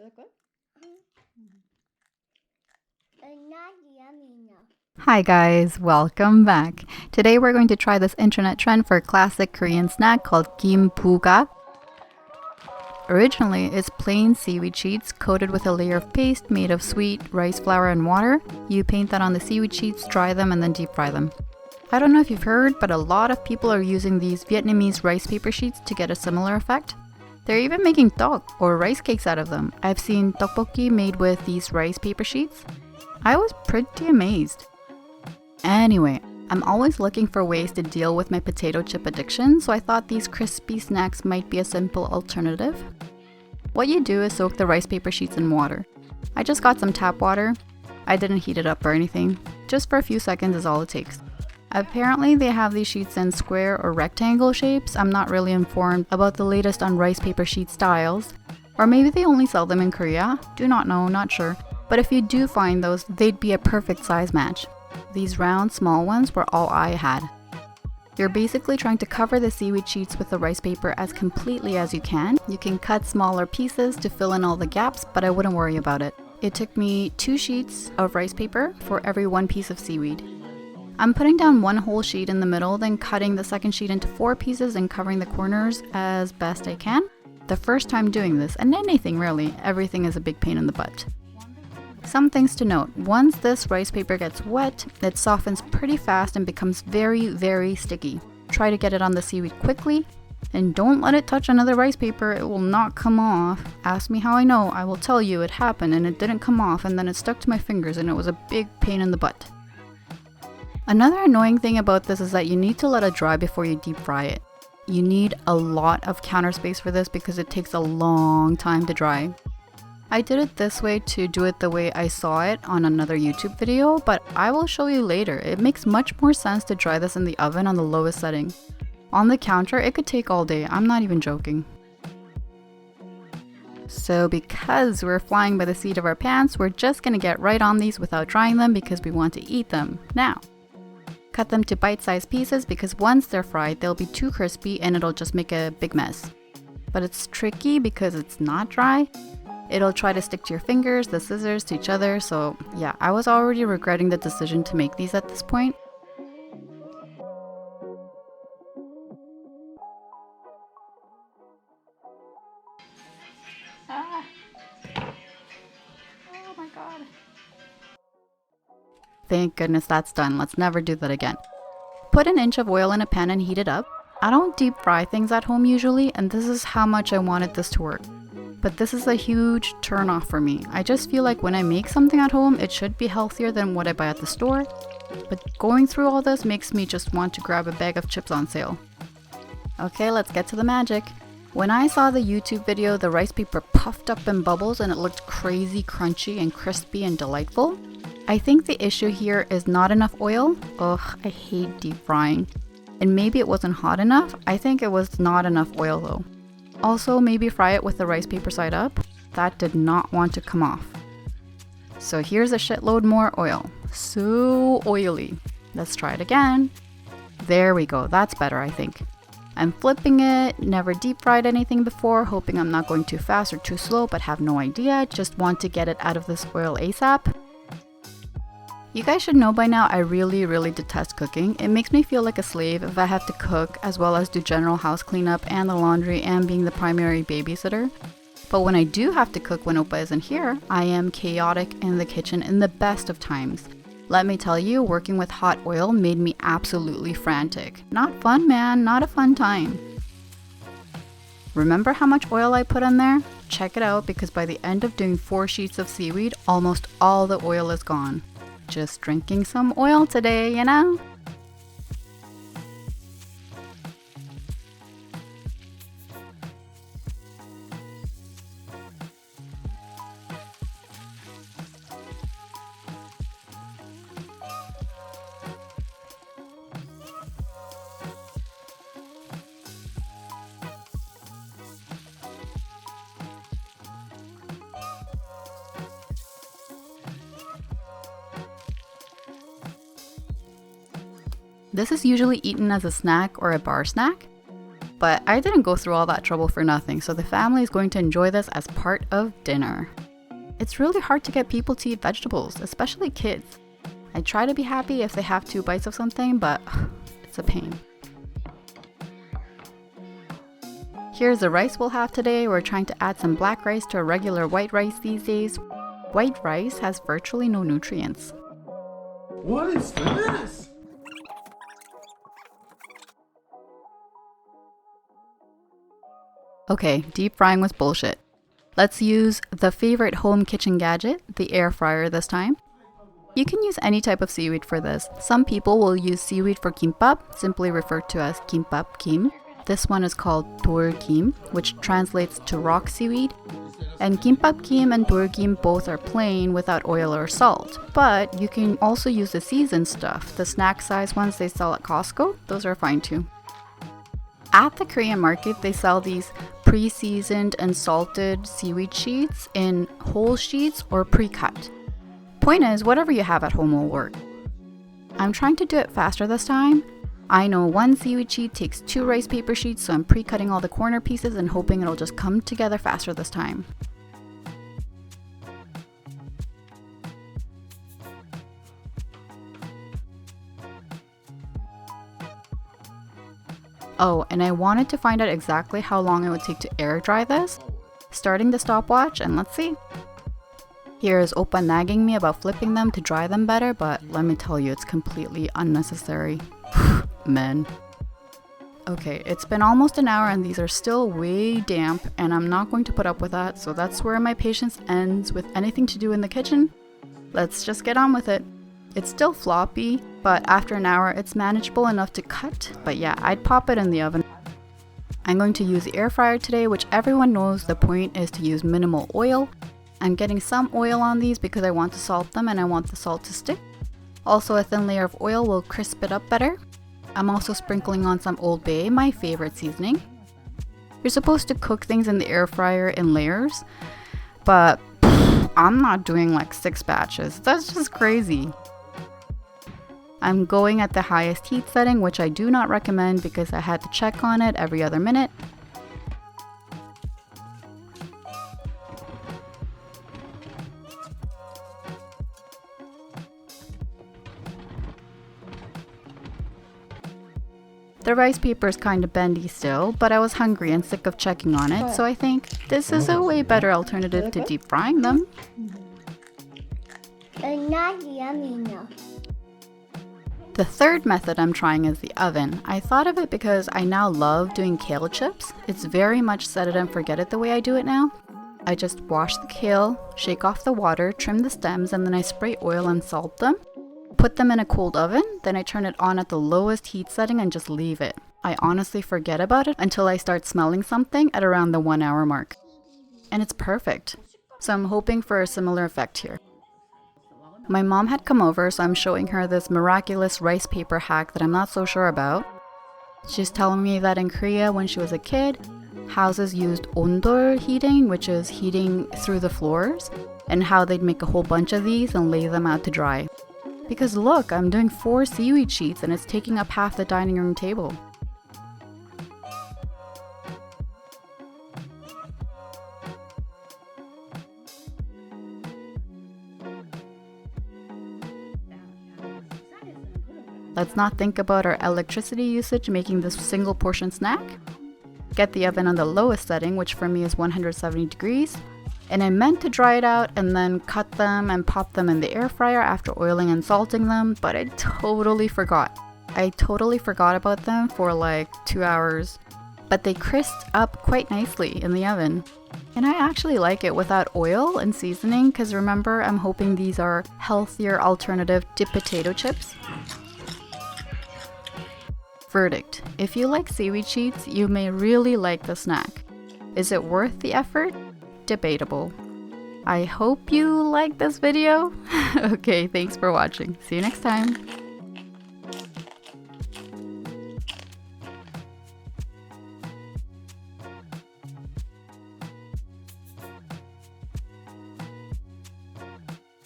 it good? Not yummy enough. Hi guys, welcome back. Today we're going to try this internet trend for a classic Korean snack called GIM BUGAK. Originally, it's plain seaweed sheets coated with a layer of paste made of sweet rice flour and water. You paint that on the seaweed sheets, dry them, and then deep fry them. I don't know if you've heard, but a lot of people are using these Vietnamese rice paper sheets to get a similar effect. They're even making TTEOK or rice cakes out of them. I've seen TTEOKBOKKI made with these rice paper sheets. I was pretty amazed. Anyway, I'm always looking for ways to deal with my potato chip addiction, so I thought these crispy snacks might be a simple alternative. What you do is soak the rice paper sheets in water. I just got some tap water. I didn't heat it up or anything. Just for a few seconds is all it takes. Apparently they have these sheets in square or rectangle shapes. I'm not really informed about the latest on rice paper sheet styles. Or maybe they only sell them in Korea. Do not know, not sure. But if you do find those, they'd be a perfect size match. These round, small ones were all I had. You're basically trying to cover the seaweed sheets with the rice paper as completely as you can. You can cut smaller pieces to fill in all the gaps, but I wouldn't worry about it. It took me 2 sheets of rice paper for every 1 piece of seaweed. I'm putting down 1 whole sheet in the middle, then cutting the second sheet into 4 pieces and covering the corners as best I can. The first time doing this, and anything really, everything is a big pain in the butt. Some things to note: once this rice paper gets wet, it softens pretty fast and becomes very, very sticky. Try to get it on the seaweed quickly, and don't let it touch another rice paper, it will not come off. Ask me how I know, I will tell you it happened and it didn't come off, and then it stuck to my fingers and it was a big pain in the butt. Another annoying thing about this is that you need to let it dry before you deep fry it. You need a lot of counter space for this because it takes a long time to dry. I did it this way to do it the way I saw it on another YouTube video, but I will show you later. It makes much more sense to dry this in the oven on the lowest setting. On the counter, it could take all day, I'm not even joking. So because we're flying by the seat of our pants, we're just gonna get right on these without drying them because we want to eat them now. Cut them to bite-sized pieces because once they're fried, they'll be too crispy and it'll just make a big mess. But it's tricky because it's not dry. It'll try to stick to your fingers, the scissors, to each other, so yeah, I was already regretting the decision to make these at this point. Oh my god. Thank goodness that's done. Let's never do that again. Put an inch of oil in a pan and heat it up. I don't deep fry things at home usually, and this is how much I wanted this to work. But this is a huge turn off for me. I just feel like when I make something at home, it should be healthier than what I buy at the store. But going through all this makes me just want to grab a bag of chips on sale. Okay, let's get to the magic. When I saw the YouTube video, the rice paper puffed up in bubbles and it looked crazy crunchy and crispy and delightful. I think the issue here is not enough oil. Ugh, I hate deep frying. And maybe it wasn't hot enough. I think it was not enough oil though. Also, maybe fry it with the rice paper side up. That did not want to come off. So here's a shitload more oil. So oily. Let's try it again. There we go, that's better I think. I'm flipping it, never deep fried anything before, hoping I'm not going too fast or too slow, but have no idea, just want to get it out of this oil ASAP. You guys should know by now I really detest cooking. It makes me feel like a slave if I have to cook as well as do general house cleanup and the laundry and being the primary babysitter. But when I do have to cook when Oppa isn't here, I am chaotic in the kitchen in the best of times. Let me tell you, working with hot oil made me absolutely frantic. Not fun, man, not a fun time. Remember how much oil I put in there? Check it out because by the end of doing 4 sheets of seaweed, almost all the oil is gone. Just drinking some oil today, you know? This is usually eaten as a snack or a bar snack. But I didn't go through all that trouble for nothing, so the family is going to enjoy this as part of dinner. It's really hard to get people to eat vegetables, especially kids. I try to be happy if they have 2 bites of something, but it's a pain. Here's the rice we'll have today. We're trying to add some black rice to a regular white rice these days. White rice has virtually no nutrients. What is this? Okay, deep frying was bullshit. Let's use the favorite home kitchen gadget, the air fryer this time. You can use any type of seaweed for this. Some people will use seaweed for kimbap, simply referred to as kimbap kim. This one is called 돌김, which translates to rock seaweed. And kimbap kim and 돌김 both are plain without oil or salt. But you can also use the seasoned stuff. The snack size ones they sell at Costco, those are fine too. At the Korean market, they sell these pre-seasoned and salted seaweed sheets in whole sheets or pre-cut. Point is, whatever you have at home will work. I'm trying to do it faster this time. I know 1 seaweed sheet takes 2 rice paper sheets, so I'm pre-cutting all the corner pieces and hoping it'll just come together faster this time. Oh, and I wanted to find out exactly how long it would take to air dry this. Starting the stopwatch, and let's see. Here's Oppa nagging me about flipping them to dry them better, but let me tell you, it's completely unnecessary. Men. Okay, it's been almost an hour and these are still way damp, and I'm not going to put up with that, so that's where my patience ends with anything to do in the kitchen. Let's just get on with it. It's still floppy, but after an hour it's manageable enough to cut, but yeah, I'd pop it in the oven. I'm going to use the air fryer today, which everyone knows the point is to use minimal oil. I'm getting some oil on these because I want to salt them and I want the salt to stick. Also, a thin layer of oil will crisp it up better. I'm also sprinkling on some Old Bay, my favorite seasoning. You're supposed to cook things in the air fryer in layers, but I'm not doing like 6 batches. That's just crazy. I'm going at the highest heat setting, which I do not recommend because I had to check on it every other minute. The rice paper is kind of bendy still, but I was hungry and sick of checking on it, so I think this is a way better alternative to deep frying them. Not yummy enough. The third method I'm trying is the oven. I thought of it because I now love doing kale chips. It's very much set it and forget it the way I do it now. I just wash the kale, shake off the water, trim the stems, and then I spray oil and salt them. Put them in a cold oven, then I turn it on at the lowest heat setting and just leave it. I honestly forget about it until I start smelling something at around the 1 hour mark. And it's perfect. So I'm hoping for a similar effect here. My mom had come over, so I'm showing her this miraculous rice paper hack that I'm not so sure about. She's telling me that in Korea, when she was a kid, houses used ondol heating, which is heating through the floors, and how they'd make a whole bunch of these and lay them out to dry. Because look, I'm doing 4 seaweed sheets and it's taking up half the dining room table. Let's not think about our electricity usage making this single portion snack. Get the oven on the lowest setting, which for me is 170 degrees. And I meant to dry it out and then cut them and pop them in the air fryer after oiling and salting them, but I totally forgot. I totally forgot about them for like 2 hours. But they crisped up quite nicely in the oven. And I actually like it without oil and seasoning, because remember, I'm hoping these are healthier alternative to potato chips. Verdict: if you like seaweed sheets, you may really like the snack. Is it worth the effort? Debatable. I hope you like this video. Okay, thanks for watching. See you next time.